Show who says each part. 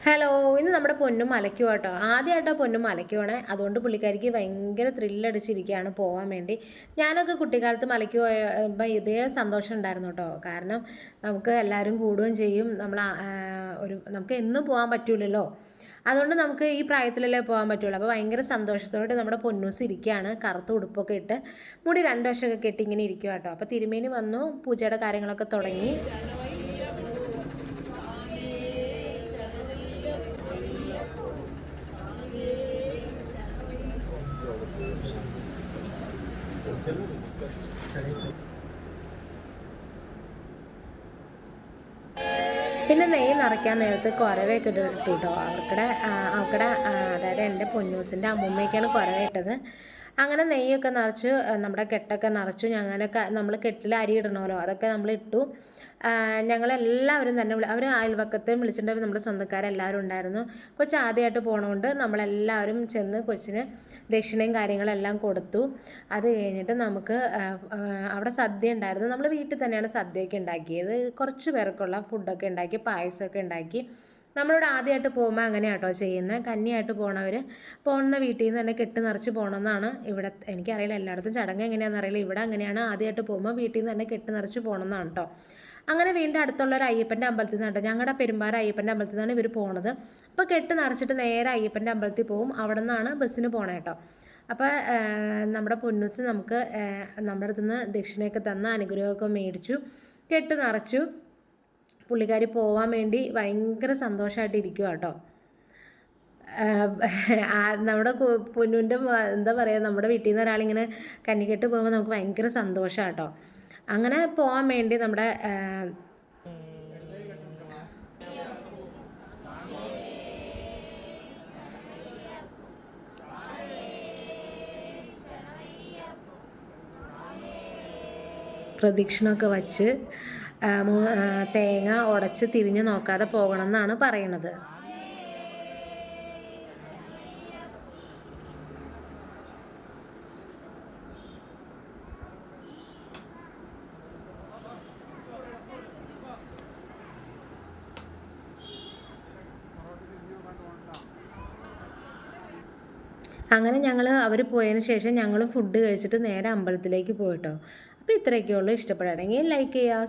Speaker 1: Hello, ഇന്ന് നമ്മുടെ പൊന്നും മലയ്ക്കും കേട്ടോ. ആദ്യമായിട്ടോ പൊന്നും മലയ്ക്കുവാണ്. അതുകൊണ്ട് പുള്ളിക്കാരിക്ക് ഭയങ്കര ത്രില്ലടിച്ചിരിക്കുകയാണ് പോകാൻ വേണ്ടി. ഞാനൊക്കെ കുട്ടിക്കാലത്ത് മലയ്ക്ക് പോയപ്പോൾ ഇതേ സന്തോഷം ഉണ്ടായിരുന്നു കേട്ടോ. കാരണം നമുക്ക് എല്ലാവരും കൂടുകയും ചെയ്യും. നമുക്ക് എന്നും പോകാൻ പറ്റൂലല്ലോ. അതുകൊണ്ട് നമുക്ക് ഈ പ്രായത്തിലല്ലേ പോകാൻ പറ്റുള്ളൂ. അപ്പോൾ ഭയങ്കര സന്തോഷത്തോടെ നമ്മുടെ പൊന്നൂസ് ഇരിക്കുകയാണ്. കറുത്ത ഉടുപ്പൊക്കെ ഇട്ട് മുടി 2 വശമൊക്കെ കെട്ടി ഇങ്ങനെ ഇരിക്കുക കേട്ടോ. അപ്പോൾ തിരുമേനി വന്നു, പൂജയുടെ കാര്യങ്ങളൊക്കെ തുടങ്ങി. പിന്നെ നെയ്യ് നിറയ്ക്കാൻ നേരത്ത് കുരവയൊക്കെ ഇട്ടു കേട്ടോ. അവർക്കടെ അതായത് എൻ്റെ പൊന്നൂസിൻ്റെ അമ്മൂമ്മയൊക്കെയാണ് കുരവ ഇട്ടത്. അങ്ങനെ നെയ്യൊക്കെ നിറച്ചു, നമ്മുടെ കെട്ടൊക്കെ നിറച്ചു. ഞങ്ങളൊക്കെ നമ്മൾ കെട്ടിൽ അരി ഇടണമല്ലോ, അതൊക്കെ നമ്മൾ ഇട്ടു. ഞങ്ങളെല്ലാവരും തന്നെ അവർ അയൽവക്കത്തെയും വിളിച്ചിട്ടുണ്ടെങ്കിൽ നമ്മുടെ സ്വന്തക്കാരെല്ലാവരും ഉണ്ടായിരുന്നു. കൊച്ച് ആദ്യമായിട്ട് പോകണതുകൊണ്ട് നമ്മളെല്ലാവരും ചെന്ന് കൊച്ചിന് ദക്ഷിണയും കാര്യങ്ങളെല്ലാം കൊടുത്തു. അത് കഴിഞ്ഞിട്ട് നമുക്ക് അവിടെ സദ്യ ഉണ്ടായിരുന്നു. നമ്മൾ വീട്ടിൽ തന്നെയാണ് സദ്യയൊക്കെ ഉണ്ടാക്കിയത്. കുറച്ച് പേർക്കുള്ള ഫുഡൊക്കെ ഉണ്ടാക്കി, പായസമൊക്കെ ഉണ്ടാക്കി. നമ്മളിവിടെ ആദ്യമായിട്ട് പോകുമ്പോൾ അങ്ങനെയാണ് കേട്ടോ ചെയ്യുന്നത്. കന്നിയായിട്ട് പോകുന്ന വീട്ടിൽ നിന്ന് തന്നെ കെട്ട് നിറച്ച് പോകണമെന്നാണ് ഇവിടെ. എനിക്കറിയില്ല എല്ലായിടത്തും ചടങ്ങ് എങ്ങനെയാണെന്ന് അറിയില്ല. ഇവിടെ അങ്ങനെയാണ്, ആദ്യമായിട്ട് പോകുമ്പോൾ വീട്ടിൽ നിന്ന് തന്നെ കെട്ട് നിറച്ച് പോകണമെന്നാണ് കേട്ടോ. അങ്ങനെ വീണ്ടും അടുത്തുള്ള ഒരു അയ്യപ്പൻ്റെ അമ്പലത്തിൽ നിന്നാണ് കേട്ടോ. ഞങ്ങളുടെ പെരുമ്പാറ അയ്യപ്പൻ്റെ അമ്പലത്തിൽ നിന്നാണ് ഇവർ പോണത്. അപ്പോൾ കെട്ട് നിറച്ചിട്ട് നേരെ അയ്യപ്പൻ്റെ അമ്പലത്തിൽ പോകും. അവിടെ നിന്നാണ് ബസ്സിന് പോകണം കേട്ടോ. അപ്പോൾ നമ്മുടെ പൊന്നൂസ് നമുക്ക് നമ്മുടെ അടുത്ത് നിന്ന് ദക്ഷിണയൊക്കെ തന്ന് അനുഗ്രഹമൊക്കെ മേടിച്ചു, കെട്ട് നിറച്ചു. പുള്ളിക്കാരി പോകാൻ വേണ്ടി ഭയങ്കര സന്തോഷമായിട്ട് ഇരിക്കുക കേട്ടോ. നമ്മുടെ പൊന്നൂൻ്റെ എന്താ പറയുക, നമ്മുടെ വീട്ടിൽ നിന്ന് ഒരാളിങ്ങനെ കന്നിക്കെട്ട് പോകുമ്പോൾ നമുക്ക് ഭയങ്കര സന്തോഷമാണ് കേട്ടോ. അങ്ങനെ പോകാൻ വേണ്ടി നമ്മുടെ പ്രദക്ഷിണമൊക്കെ വച്ച് തേങ്ങ ഉടച്ച് തിരിഞ്ഞ് നോക്കാതെ പോകണം എന്നാണ് പറയണത്. അങ്ങനെ അവർ പോയതിന് ശേഷം ഞങ്ങളും ഫുഡ് കഴിച്ചിട്ട് നേരെ അമ്പലത്തിലേക്ക് പോയിട്ടോ. അപ്പോൾ ഇത്രയൊക്കെയുള്ളൂ. ഇഷ്ടപ്പെടുകയാണെങ്കിൽ ലൈക്ക് ചെയ്യുക.